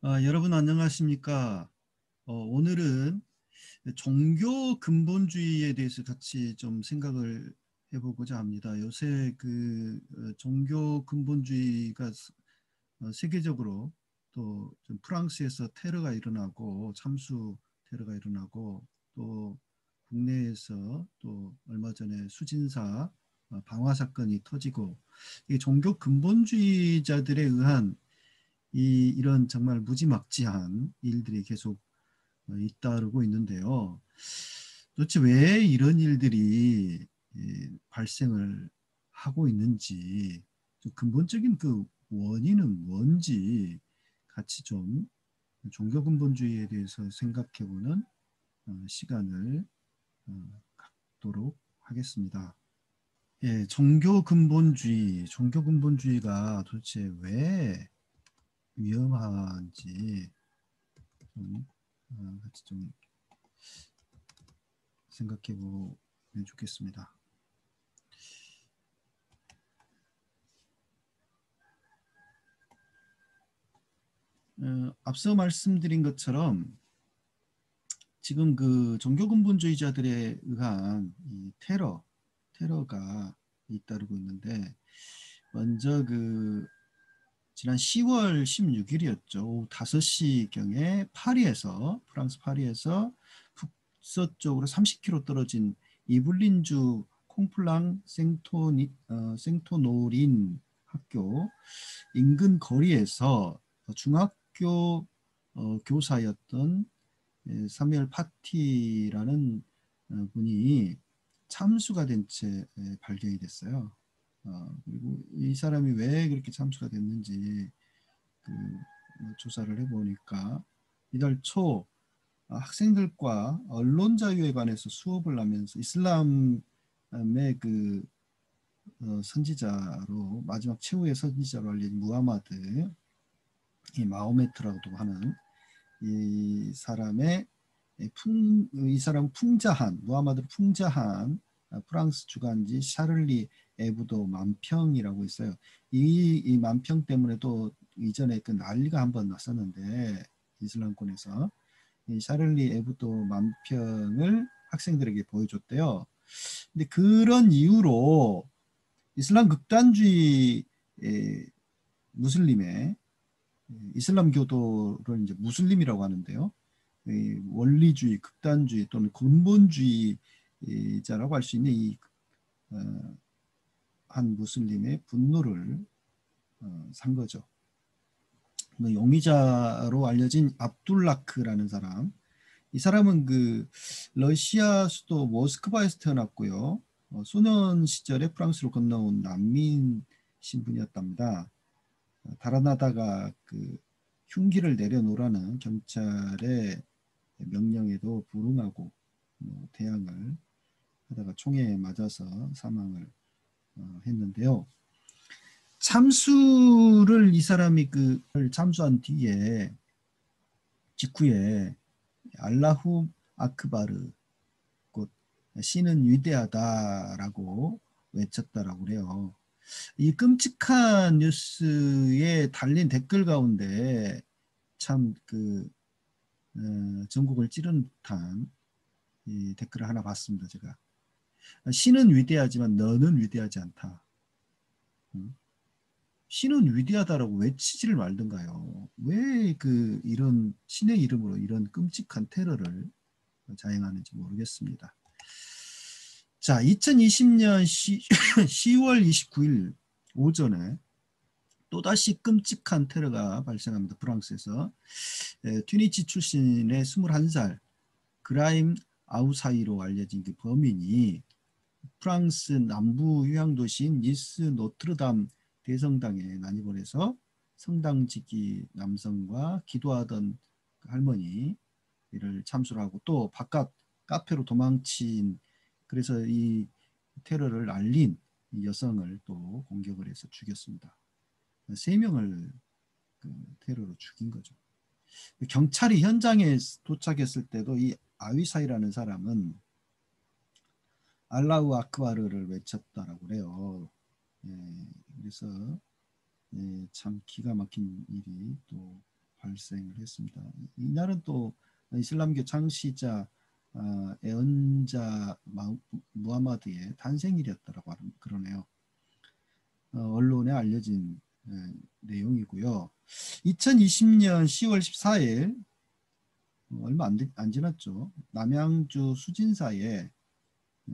여러분 안녕하십니까? 오늘은 종교 근본주의에 대해서 같이 좀 생각을 해보고자 합니다. 요새 종교 근본주의가 세계적으로 또좀 프랑스에서 테러가 일어나고 참수 테러가 일어나고 또 국내에서 또 얼마 전에 수진사 방화 사건이 터지고 이 종교 근본주의자들에 의한 이런 정말 무지막지한 일들이 계속 잇따르고 있는데요. 도대체 왜 이런 일들이 발생을 하고 있는지, 좀 근본적인 그 원인은 뭔지 같이 좀 종교 근본주의에 대해서 생각해보는 시간을 갖도록 하겠습니다. 예, 종교 근본주의가 도대체 왜 위험한지 좀 같이 좀 생각해 보면 좋겠습니다. 앞서 말씀드린 것처럼 지금 그 종교 근본주의자들에 의한 이 테러가 잇따르고 있는데 먼저 지난 10월 16일이었죠. 오후 5시경에 프랑스 파리에서 북서쪽으로 30km 떨어진 이블린주 콩플랑 생토노린 학교 인근 거리에서 중학교 교사였던 사무엘 파티라는 분이 참수가 된 채 발견이 됐어요. 그리고 이 사람이 왜 그렇게 참수가 됐는지 조사를 해보니까 이달 초 학생들과 언론 자유에 관해서 수업을 하면서 이슬람의 선지자로 마지막 최후의 선지자로 알려진 무하마드 이 마호메트라고도 하는 이 사람 풍자한 무하마드를 풍자한 프랑스 주간지 샤를리 에브도 만평이라고 있어요. 이 만평 때문에 또 이전에 그 난리가 한번 났었는데 이슬람권에서 이 샤를리 에브도 만평을 학생들에게 보여줬대요. 근데 그런 이유로 이슬람 극단주의 무슬림의 이슬람 교도를 이제 무슬림이라고 하는데요. 원리주의, 극단주의 또는 근본주의자라고 할 수 있는 한 무슬림의 분노를 산 거죠. 용의자로 알려진 압둘라크라는 사람. 이 사람은 러시아 수도 모스크바에서 태어났고요. 소년 시절에 프랑스로 건너온 난민 신분이었답니다. 달아나다가 흉기를 내려놓으라는 경찰의 명령에도 불응하고 대항을 하다가 총에 맞아서 사망을 했는데요. 참수를 이 사람이 참수한 직후에 알라후 아크바르 곧 신은 위대하다라고 외쳤다라고 그래요. 이 끔찍한 뉴스에 달린 댓글 가운데 참 전국을 찌른 듯한 이 댓글을 하나 봤습니다. 제가 신은 위대하지만 너는 위대하지 않다. 신은 위대하다라고 외치지를 말든가요. 왜 이런 신의 이름으로 이런 끔찍한 테러를 자행하는지 모르겠습니다. 자, 2020년 10월 29일 오전에 또다시 끔찍한 테러가 발생합니다. 프랑스에서 튀니지 출신의 21살 그라임 아우사이로 알려진 범인이 프랑스 남부 휴양도시인 니스 노트르담 대성당에 난입을 해서 성당지기 남성과 기도하던 할머니를 참수를 하고 또 바깥 카페로 도망친 그래서 이 테러를 알린 여성을 또 공격을 해서 죽였습니다. 3명을 테러로 죽인 거죠. 경찰이 현장에 도착했을 때도 이 아위사이라는 사람은 알라우 아크바르를 외쳤다라고 그래요. 그래서 참 기가 막힌 일이 또 발생을 했습니다. 이날은 또 이슬람교 창시자 애언자 무하마드의 탄생일이었다라고 그러네요. 언론에 알려진 내용이고요. 2020년 10월 14일 얼마 안 지났죠. 남양주 수진사에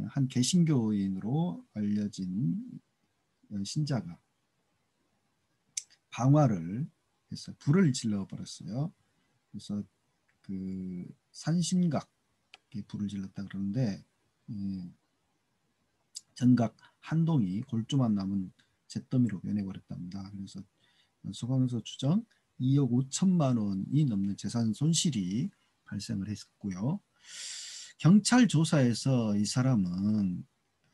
한 개신교인으로 알려진 신자가 방화를 해서 불을 질러 버렸어요. 그래서 그 산심각에 불을 질렀다 그러는데 전각 한 동이 골조만 남은 잿더미로 변해버렸답니다. 그래서 소방서 추정 2억 5천만 원이 넘는 재산 손실이 발생을 했고요. 경찰 조사에서 이 사람은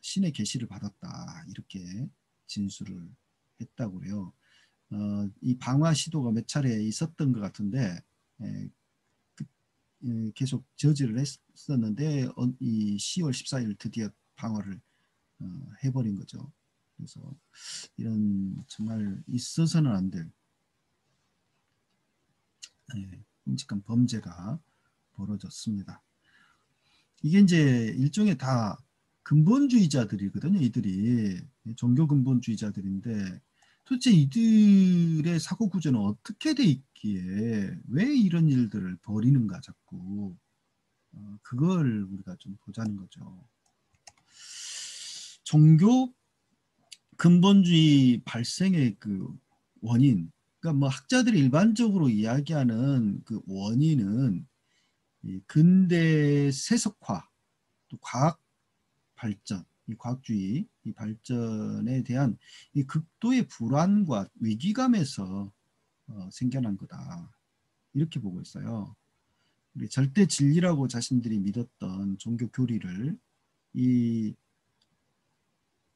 신의 계시를 받았다 이렇게 진술을 했다고 그래요. 이 방화 시도가 몇 차례 있었던 것 같은데 계속 저지를 했었는데 이 10월 14일 드디어 방화를 해버린 거죠. 그래서 이런 정말 있어서는 안 될 끔찍한 범죄가 벌어졌습니다. 이게 이제 일종의 다 근본주의자들이거든요. 이들이 종교 근본주의자들인데 도대체 이들의 사고 구조는 어떻게 돼 있기에 왜 이런 일들을 벌이는가 자꾸 그걸 우리가 좀 보자는 거죠. 종교 근본주의 발생의 그 원인, 그러니까 뭐 학자들이 일반적으로 이야기하는 그 원인은 이 근대 세속화, 또 과학 발전, 이 과학주의 이 발전에 대한 이 극도의 불안과 위기감에서 생겨난 거다. 이렇게 보고 있어요. 절대 진리라고 자신들이 믿었던 종교 교리를 이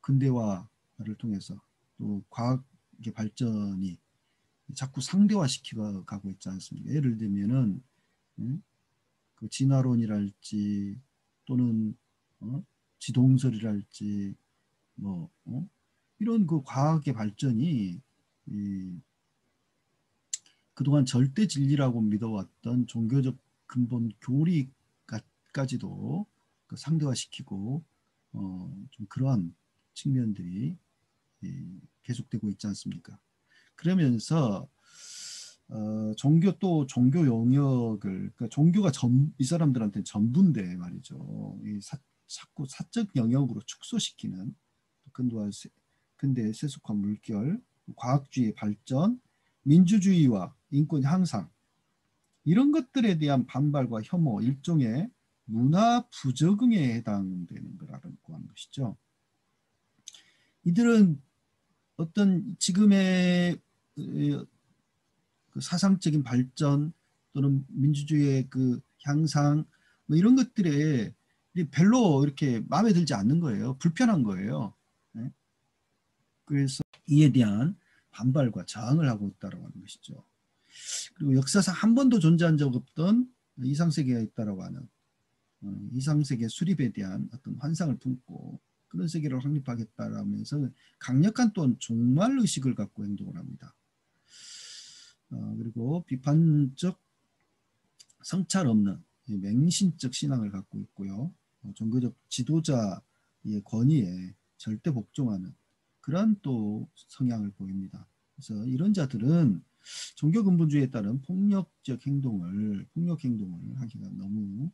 근대화를 통해서 또 과학의 발전이 자꾸 상대화시켜 가고 있지 않습니까? 예를 들면은 그 진화론이랄지 또는 지동설이랄지 뭐 이런 그 과학의 발전이 그동안 절대 진리라고 믿어왔던 종교적 근본 교리까지도 그 상대화시키고 좀 그러한 측면들이 계속되고 있지 않습니까? 그러면서 종교 또 종교 영역을 그러니까 종교가 이 사람들한테 전부인데 말이죠. 자꾸 사적 영역으로 축소시키는 근대 세속화 물결, 과학주의 발전, 민주주의와 인권 향상 이런 것들에 대한 반발과 혐오 일종의 문화 부적응에 해당되는 거라고 하는 것이죠. 이들은 어떤 지금의 그 사상적인 발전 또는 민주주의의 그 향상 뭐 이런 것들에 별로 이렇게 마음에 들지 않는 거예요. 불편한 거예요. 네? 그래서 이에 대한 반발과 저항을 하고 있다고 하는 것이죠. 그리고 역사상 한 번도 존재한 적 없던 이상세계가 있다고 하는 이상세계 수립에 대한 어떤 환상을 품고 그런 세계를 확립하겠다라면서 강력한 또 종말 의식을 갖고 행동을 합니다. 그리고 비판적 성찰 없는 맹신적 신앙을 갖고 있고요. 종교적 지도자의 권위에 절대 복종하는 그런 또 성향을 보입니다. 그래서 이런 자들은 종교 근본주의에 따른 폭력 행동을 하기가 너무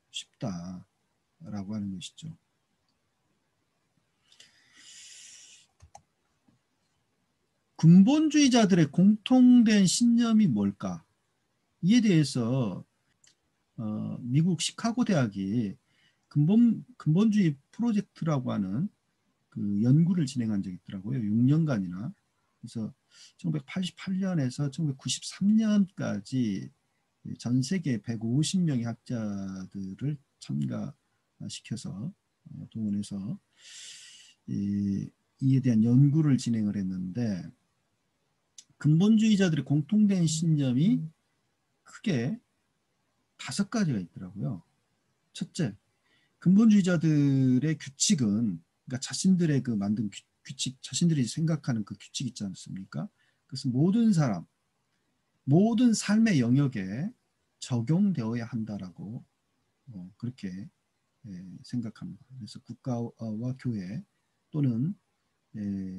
쉽다라고 하는 것이죠. 근본주의자들의 공통된 신념이 뭘까? 이에 대해서 미국 시카고 대학이 근본주의 프로젝트라고 하는 그 연구를 진행한 적이 있더라고요. 6년간이나. 그래서 1988년에서 1993년까지 전 세계 150명의 학자들을 참가시켜서 동원해서 이에 대한 연구를 진행을 했는데 근본주의자들의 공통된 신념이 크게 5가지가 있더라고요. 첫째, 근본주의자들의 규칙은 그러니까 자신들의 그 만든 규칙, 자신들이 생각하는 그 규칙 있지 않습니까? 그것은 모든 사람, 모든 삶의 영역에 적용되어야 한다라고 그렇게 생각합니다. 그래서 국가와 교회 또는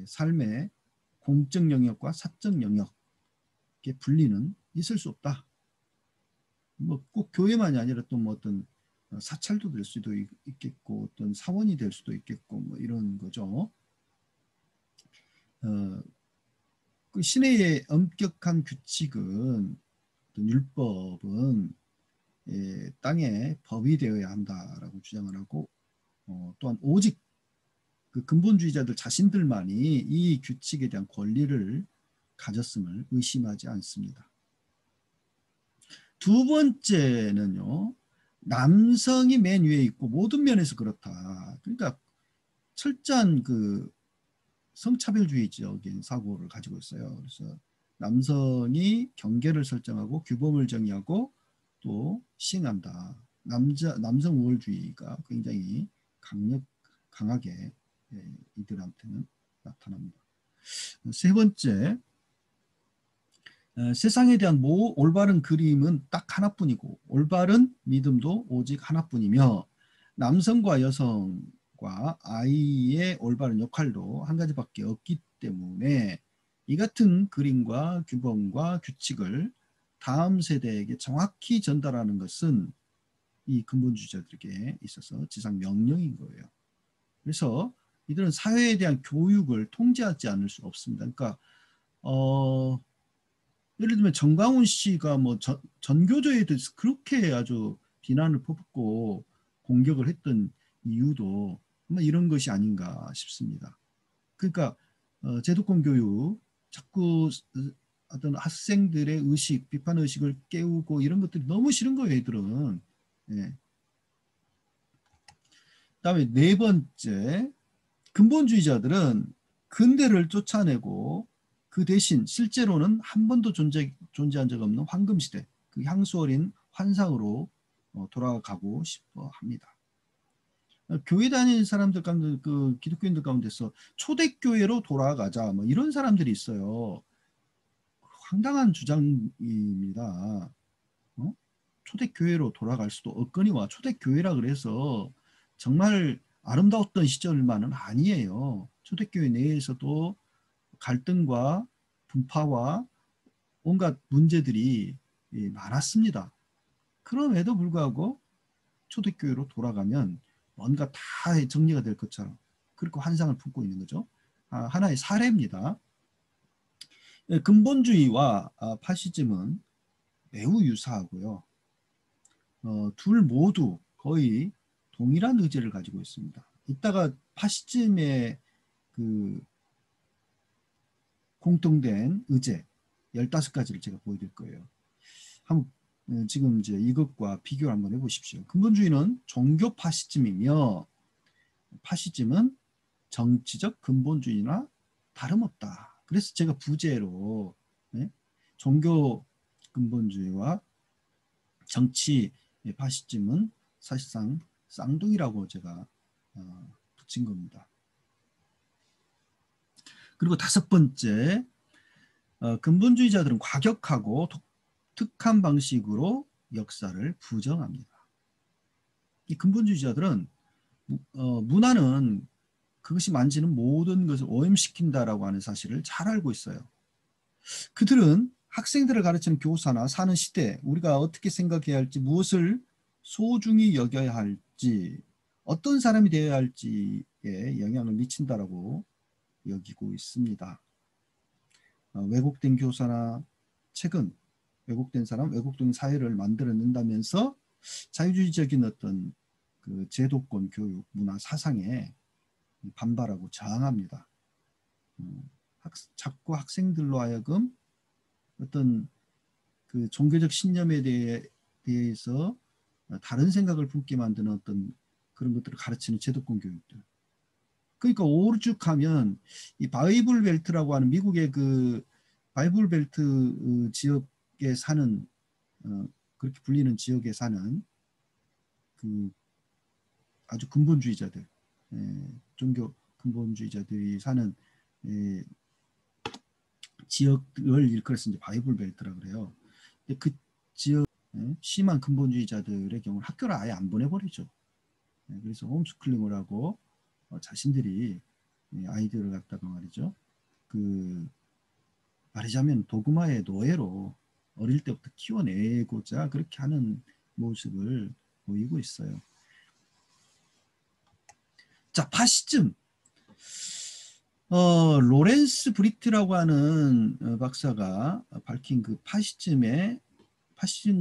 삶의 공적 영역과 사적 영역의 분리는 있을 수 없다. 뭐 꼭 교회만이 아니라 또 뭐 어떤 사찰도 될 수도 있겠고 어떤 사원이 될 수도 있겠고 뭐 이런 거죠. 그 신의 엄격한 규칙은 어떤 율법은 땅에 법이 되어야 한다라고 주장을 하고 또한 오직 그 근본주의자들 자신들만이 이 규칙에 대한 권리를 가졌음을 의심하지 않습니다. 두 번째는요. 남성이 맨 위에 있고 모든 면에서 그렇다. 그러니까 철저한 그 성차별주의적인 사고를 가지고 있어요. 그래서 남성이 경계를 설정하고 규범을 정의하고 또 시행한다. 남성 우월주의가 굉장히 강하게 이들한테는 나타납니다. 세 번째, 세상에 대한 올바른 그림은 딱 하나뿐이고 올바른 믿음도 오직 하나뿐이며 남성과 여성과 아이의 올바른 역할도 한 가지밖에 없기 때문에 이 같은 그림과 규범과 규칙을 다음 세대에게 정확히 전달하는 것은 이 근본주의자들에게 있어서 지상 명령인 거예요. 그래서 이들은 사회에 대한 교육을 통제하지 않을 수 없습니다. 그러니까 예를 들면 정광훈 씨가 뭐 전교조에 대해서 그렇게 아주 비난을 퍼붓고 공격을 했던 이유도 아마 이런 것이 아닌가 싶습니다. 그러니까 제도권 교육 자꾸 어떤 학생들의 의식, 비판 의식을 깨우고 이런 것들이 너무 싫은 거예요, 애들은. 예. 그다음에 네 번째, 근본주의자들은 근대를 쫓아내고 그 대신 실제로는 한 번도 존재한 적 없는 황금시대, 그 향수 어린 환상으로 돌아가고 싶어 합니다. 교회 다니는 사람들 가운데, 그 기독교인들 가운데서 초대교회로 돌아가자, 뭐 이런 사람들이 있어요. 황당한 주장입니다. 초대교회로 돌아갈 수도 없거니와 초대교회라 그래서 정말 아름다웠던 시절만은 아니에요. 초대교회 내에서도 갈등과 분파와 온갖 문제들이 많았습니다. 그럼에도 불구하고 초대교회로 돌아가면 뭔가 다 정리가 될 것처럼 그렇게 환상을 품고 있는 거죠. 하나의 사례입니다. 근본주의와 파시즘은 매우 유사하고요. 둘 모두 거의 동일한 의제를 가지고 있습니다. 이따가 파시즘의 그 공통된 의제 15가지를 제가 보여드릴 거예요. 한번 지금 이제 이것과 비교를 한번 해보십시오. 근본주의는 종교 파시즘이며 파시즘은 정치적 근본주의나 다름없다. 그래서 제가 부제로 종교 근본주의와 정치 파시즘은 사실상 쌍둥이라고 제가 붙인 겁니다. 그리고 다섯 번째, 근본주의자들은 과격하고 독특한 방식으로 역사를 부정합니다. 이 근본주의자들은 문화는 그것이 만지는 모든 것을 오염시킨다라고 하는 사실을 잘 알고 있어요. 그들은 학생들을 가르치는 교사나 사는 시대, 우리가 어떻게 생각해야 할지, 무엇을 소중히 여겨야 할지, 어떤 사람이 되어야 할지에 영향을 미친다라고 여기고 있습니다. 왜곡된 교사나 책은 왜곡된 사람, 왜곡된 사회를 만들어낸다면서 자유주의적인 어떤 그 제도권 교육, 문화, 사상에 반발하고 저항합니다. 자꾸 학생들로 하여금 어떤 그 종교적 신념에 대해서 다른 생각을 품게 만드는 어떤 그런 것들을 가르치는 제도권 교육들. 그러니까 오죽하면 이 바이블 벨트라고 하는 미국의 그 바이블 벨트 지역에 사는 그렇게 불리는 지역에 사는 그 아주 근본주의자들, 종교 근본주의자들이 사는 지역을 일컬어서 이제 바이블 벨트라 그래요. 근데 그 지역 심한 근본주의자들의 경우는 학교를 아예 안 보내버리죠. 그래서 홈스쿨링을 하고 자신들이 아이들을 갖다가 말이죠. 그 말하자면 도그마의 노예로 어릴 때부터 키워내고자 그렇게 하는 모습을 보이고 있어요. 자, 파시즘. 로렌스 브리트라고 하는 박사가 밝힌 그 파시즘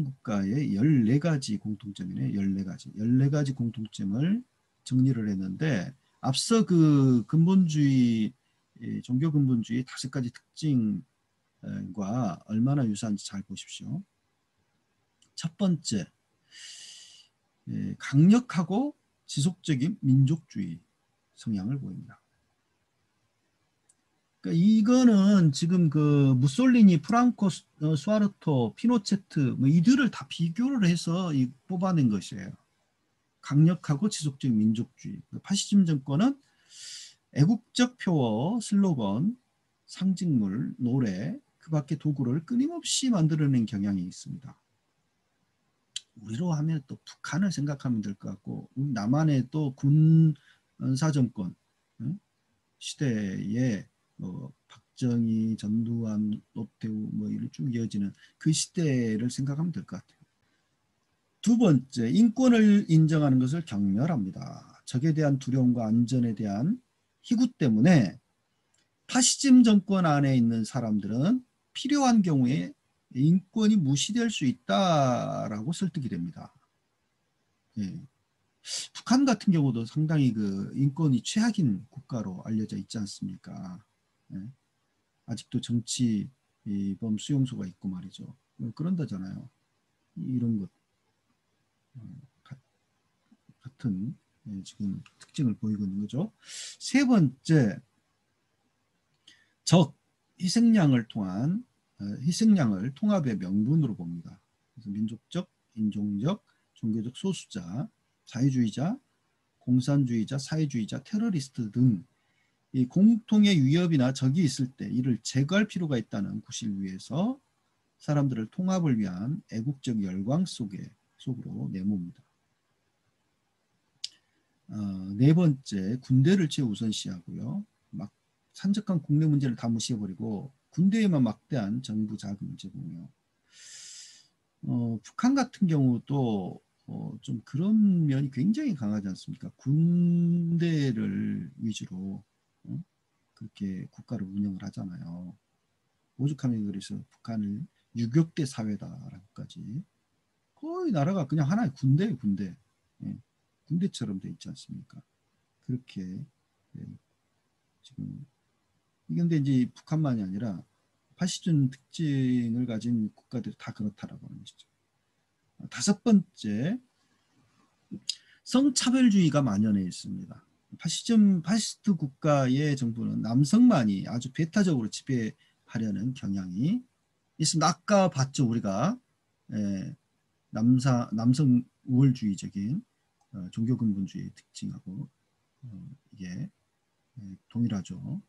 국가의 14가지 공통점이네. 14가지. 14가지 공통점을 정리를 했는데 앞서 그 근본주의, 종교 근본주의 5가지 특징과 얼마나 유사한지 잘 보십시오. 첫 번째, 강력하고 지속적인 민족주의 성향을 보입니다. 그러니까 이거는 지금 그 무솔리니, 프랑코, 수아르토, 피노체트 뭐 이들을 다 비교를 해서 뽑아낸 것이에요. 강력하고 지속적인 민족주의. 파시즘 정권은 애국적 표어, 슬로건, 상징물, 노래, 그 밖의 도구를 끊임없이 만들어낸 경향이 있습니다. 우리로 하면 또 북한을 생각하면 될 것 같고 남한의 또 군사정권 시대에 박정희, 전두환, 노태우 뭐 이를 쭉 이어지는 그 시대를 생각하면 될 것 같아요. 두 번째, 인권을 인정하는 것을 경멸합니다. 적에 대한 두려움과 안전에 대한 희구 때문에 파시즘 정권 안에 있는 사람들은 필요한 경우에 인권이 무시될 수 있다라고 설득이 됩니다. 예. 북한 같은 경우도 상당히 그 인권이 최악인 국가로 알려져 있지 않습니까? 예. 아직도 정치범 수용소가 있고 말이죠. 그런다잖아요. 이런 것 같은 지금 특징을 보이고 있는 거죠. 세 번째, 희생양을 희생양을 통합의 명분으로 봅니다. 그래서 민족적, 인종적, 종교적 소수자, 자유주의자, 공산주의자, 사회주의자, 테러리스트 등 이 공통의 위협이나 적이 있을 때 이를 제거할 필요가 있다는 구실을 위해서 사람들을 통합을 위한 애국적 열광 속으로 내모입니다. 네 번째, 군대를 최우선시하고요. 막 산적한 국내 문제를 다 무시해버리고 군대에만 막대한 정부 자금 제공이요. 북한 같은 경우도 좀 그런 면이 굉장히 강하지 않습니까? 군대를 위주로 그렇게 국가를 운영을 하잖아요. 오죽하면 그래서 북한을 유격대 사회다라고까지 거의 나라가 그냥 하나의 군대예요, 군대. 예, 군대처럼 돼 있지 않습니까? 그렇게 예, 지금 이건데 이제 북한만이 아니라 파시즘 특징을 가진 국가들이 다 그렇다라고 하는 것이죠. 다섯 번째, 성차별주의가 만연해 있습니다. 파시스트 국가의 정부는 남성만이 아주 배타적으로 지배하려는 경향이 있습니다. 아까 봤죠, 우리가 남성 우월주의적인 종교 근본주의 특징하고 이게 동일하죠.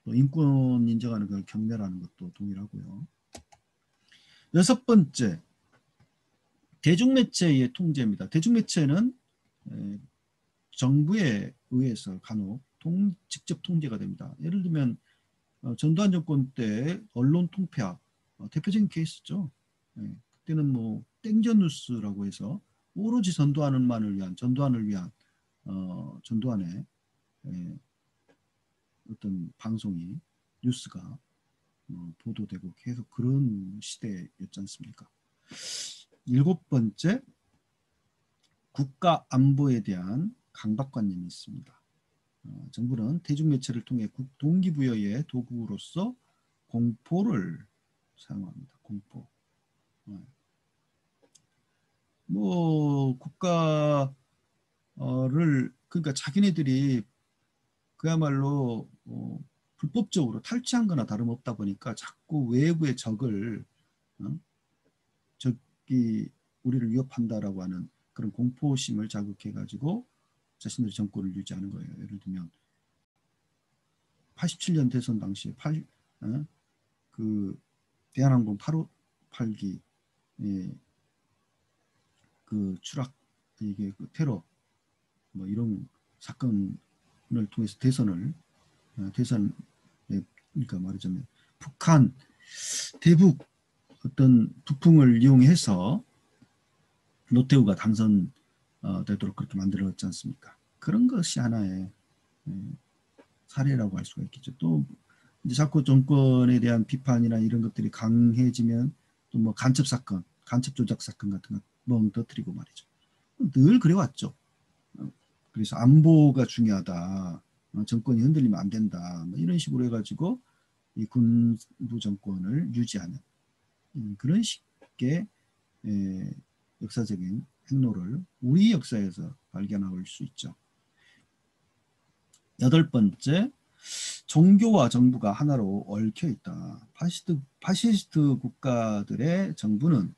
또 인권 인정하는 걸 경멸하는 것도 동일하고요. 여섯 번째, 대중매체의 통제입니다. 대중매체는 정부에 의해서 간혹 직접 통제가 됩니다. 예를 들면 전두환 정권 때 언론 통폐합 대표적인 케이스죠. 그때는 뭐 땡전뉴스라고 해서 오로지 전두환을 위한 전두환의 어떤 방송이 뉴스가 보도되고 계속 그런 시대였지 않습니까? 일곱 번째, 국가 안보에 대한 강박관념이 있습니다. 정부는 대중매체를 통해 동기부여의 도구로서 공포를 사용합니다. 공포. 뭐 국가를 그러니까 자기네들이 그야말로 불법적으로 탈취한 거나 다름없다 보니까 자꾸 외부의 적을 적이 우리를 위협한다라고 하는 그런 공포심을 자극해가지고 자신들의 정권을 유지하는 거예요. 예를 들면 87년 대선 당시에 그 대한항공 8기 예, 그 추락, 이게 그 테러 뭐 이런 사건을 통해서 대선, 그러니까 말하자면 북한 대북 어떤 북풍을 이용해서 노태우가 당선되도록 그렇게 만들었지 않습니까? 그런 것이 하나의 사례라고 할 수가 있겠죠. 또 이제 자꾸 정권에 대한 비판이나 이런 것들이 강해지면 또 뭐 간첩 사건, 간첩 조작 사건 같은 거 멍 터뜨리고 말이죠. 늘 그래왔죠. 그래서 안보가 중요하다. 정권이 흔들리면 안 된다. 뭐 이런 식으로 해가지고 이 군부 정권을 유지하는 그런 식의 역사적인 행로를 우리 역사에서 발견할 수 있죠. 여덟 번째, 종교와 정부가 하나로 얽혀 있다. 파시스트 국가들의 정부는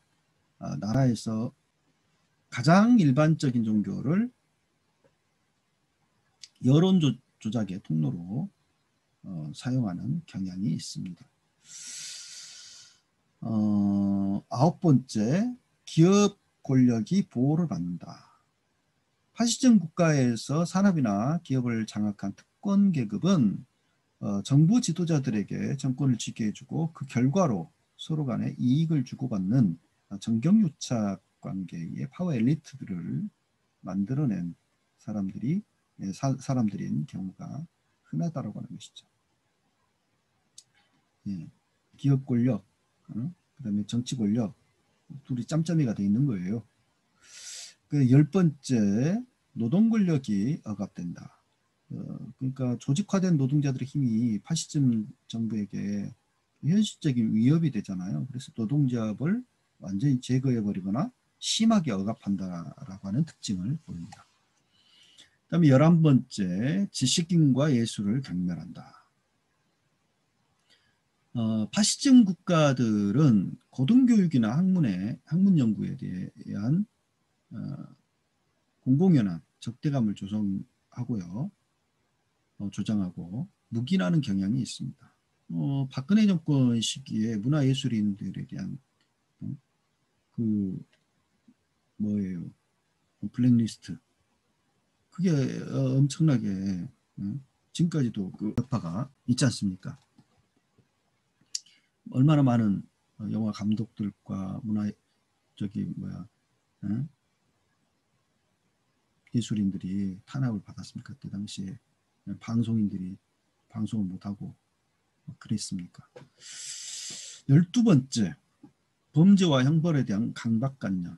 나라에서 가장 일반적인 종교를 여론 조작의 통로로 사용하는 경향이 있습니다. 아홉 번째, 기업 권력이 보호를 받는다. 파시즘 국가에서 산업이나 기업을 장악한 특권 계급은 정부 지도자들에게 정권을 쥐게 해주고 그 결과로 서로 간에 이익을 주고받는 정경유착 관계의 파워 엘리트들을 만들어낸 사람들인 경우가 흔하다고 하는 것이죠. 예, 기업 권력, 그다음에 정치 권력 둘이 짬짬이가 돼 있는 거예요. 그 열 번째, 노동 권력이 억압된다. 그러니까 조직화된 노동자들의 힘이 파시즘 정부에게 현실적인 위협이 되잖아요. 그래서 노동조합을 완전히 제거해버리거나 심하게 억압한다라고 하는 특징을 보입니다. 그다음에 11번째, 지식인과 예술을 경멸한다. 파시즘 국가들은 고등교육이나 학문 연구에 대한 공공연한 적대감을 조성하고요. 조장하고 묵인하는 경향이 있습니다. 박근혜 정권 시기에 문화예술인들에 대한 그 뭐예요? 블랙리스트. 그게 엄청나게 지금까지도 그 여파가 있지 않습니까? 얼마나 많은 영화 감독들과 예술인들이 탄압을 받았습니까? 그때 당시에 방송인들이 방송을 못하고 그랬습니까? 12번째, 범죄와 형벌에 대한 강박관념.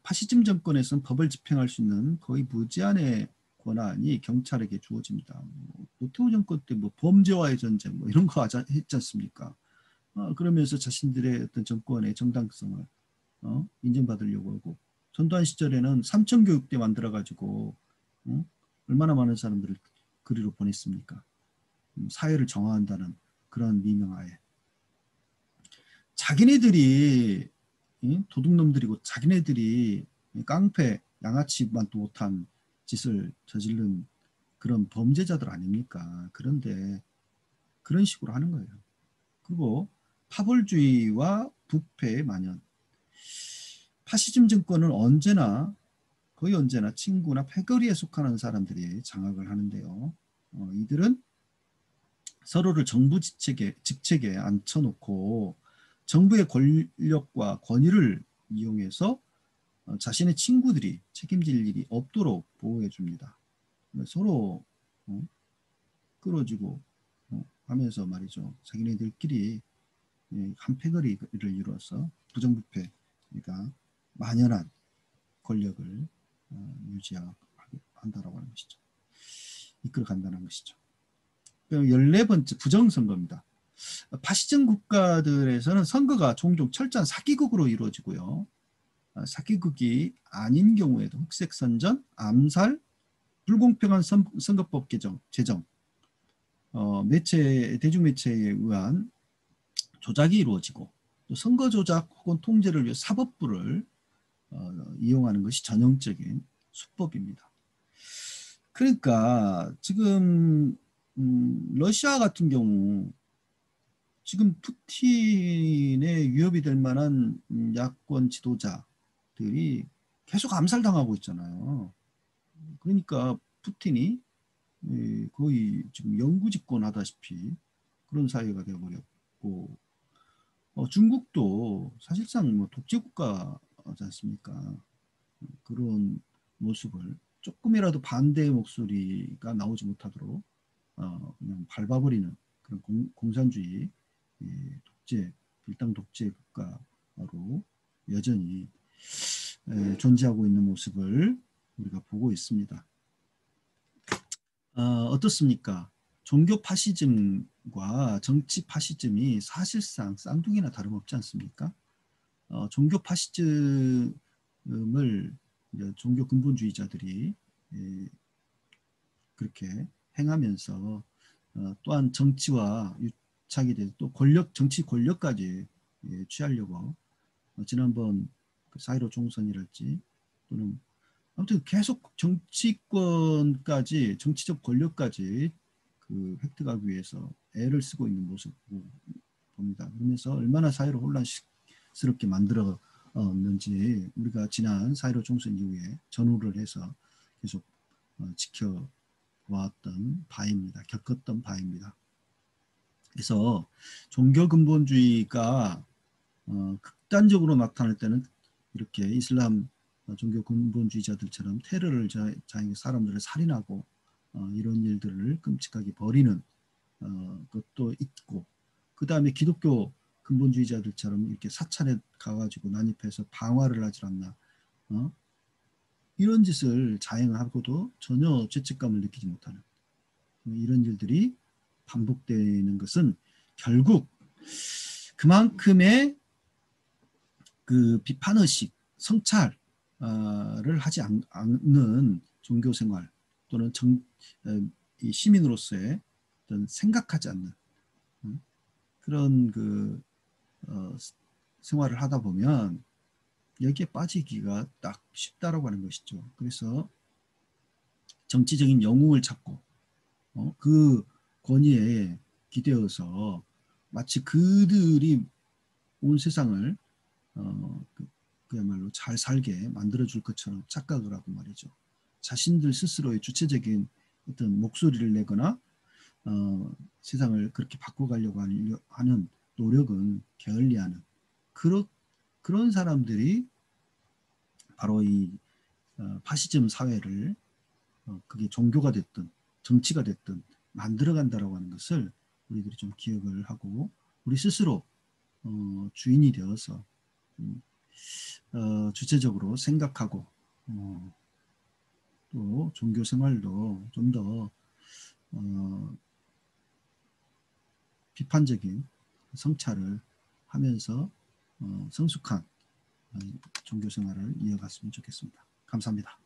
파시즘 정권에서는 법을 집행할 수 있는 거의 무제한의 권한이 경찰에게 주어집니다. 노태우 정권 때 뭐 범죄와의 전쟁 뭐 이런 거 했지 않습니까? 그러면서 자신들의 어떤 정권의 정당성을 인정받으려고 하고, 전두환 시절에는 삼천교육대 만들어가지고 얼마나 많은 사람들을 그리로 보냈습니까? 사회를 정화한다는 그런 미명하에 자기네들이 도둑놈들이고 자기네들이 깡패 양아치만도 못한 짓을 저지른 그런 범죄자들 아닙니까? 그런데 그런 식으로 하는 거예요. 그리고 파벌주의와 부패의 만연. 파시즘 정권은 거의 언제나 친구나 패거리에 속하는 사람들이 장악을 하는데요. 이들은 서로를 정부 직책에 앉혀놓고 정부의 권력과 권위를 이용해서 자신의 친구들이 책임질 일이 없도록 보호해 줍니다. 서로 끌어주고 하면서 말이죠. 자기네들끼리 한 패거리를 이루어서 부정부패가 만연한 권력을 유지한다라고 하는 것이죠. 이끌어간다는 것이죠. 14번째, 부정선거입니다. 파시즘 국가들에서는 선거가 종종 철저한 사기극으로 이루어지고요. 사기극이 아닌 경우에도 흑색선전, 암살, 불공평한 선거법 제정, 대중매체에 의한 조작이 이루어지고, 또 선거 조작 혹은 통제를 위해 사법부를 이용하는 것이 전형적인 수법입니다. 그러니까 지금 러시아 같은 경우 지금 푸틴의 위협이 될 만한 야권 지도자들이 계속 암살당하고 있잖아요. 그러니까 푸틴이 거의 지금 영구집권하다시피 그런 사회가 되어버렸고, 중국도 사실상 뭐 독재국가지 않습니까? 그런 모습을 조금이라도 반대의 목소리가 나오지 못하도록 그냥 밟아버리는 그런 공산주의 독재, 일당 독재 국가로 여전히 존재하고 있는 모습을 우리가 보고 있습니다. 어떻습니까? 종교 파시즘과 정치 파시즘이 사실상 쌍둥이나 다름없지 않습니까? 종교 파시즘을 종교 근본주의자들이 그렇게 행하면서 또한 정치와 유착이 돼서 또 정치 권력까지 취하려고 지난번 그 사이로 총선이랄지 또는 아무튼 계속 정치권까지 정치적 권력까지 그 획득하기 위해서 애를 쓰고 있는 모습 봅니다. 그러면서 얼마나 사회를 혼란스럽게 만들었는지 우리가 지난 사이로 총선 이후에 전후를 해서 계속 지켜왔던 바입니다. 겪었던 바입니다. 그래서 종교 근본주의가 극단적으로 나타날 때는 이렇게 이슬람 종교 근본주의자들처럼 테러를 자행해 사람들을 살인하고 이런 일들을 끔찍하게 벌이는 것도 있고, 그 다음에 기독교 근본주의자들처럼 이렇게 사찰에 가가지고 난입해서 방화를 하지 않나 이런 짓을 자행하고도 전혀 죄책감을 느끼지 못하는 이런 일들이 반복되는 것은 결국 그만큼의 그 비판의식, 성찰을 하지 않는 종교생활 또는 이 시민으로서의 어떤 생각하지 않는 그런 그 생활을 하다 보면 여기에 빠지기가 딱 쉽다라고 하는 것이죠. 그래서 정치적인 영웅을 찾고 그 권위에 기대어서 마치 그들이 온 세상을 그야말로 잘 살게 만들어줄 것처럼 착각을 하고 말이죠. 자신들 스스로의 주체적인 어떤 목소리를 내거나 세상을 그렇게 바꿔가려고 하는 노력은 게을리하는 그런 사람들이 바로 이 파시즘 사회를 그게 종교가 됐든 정치가 됐든 만들어간다라고 하는 것을 우리들이 좀 기억을 하고 우리 스스로 주인이 되어서 주체적으로 생각하고 또 종교 생활도 좀 더 비판적인 성찰을 하면서 성숙한 종교 생활을 이어갔으면 좋겠습니다. 감사합니다.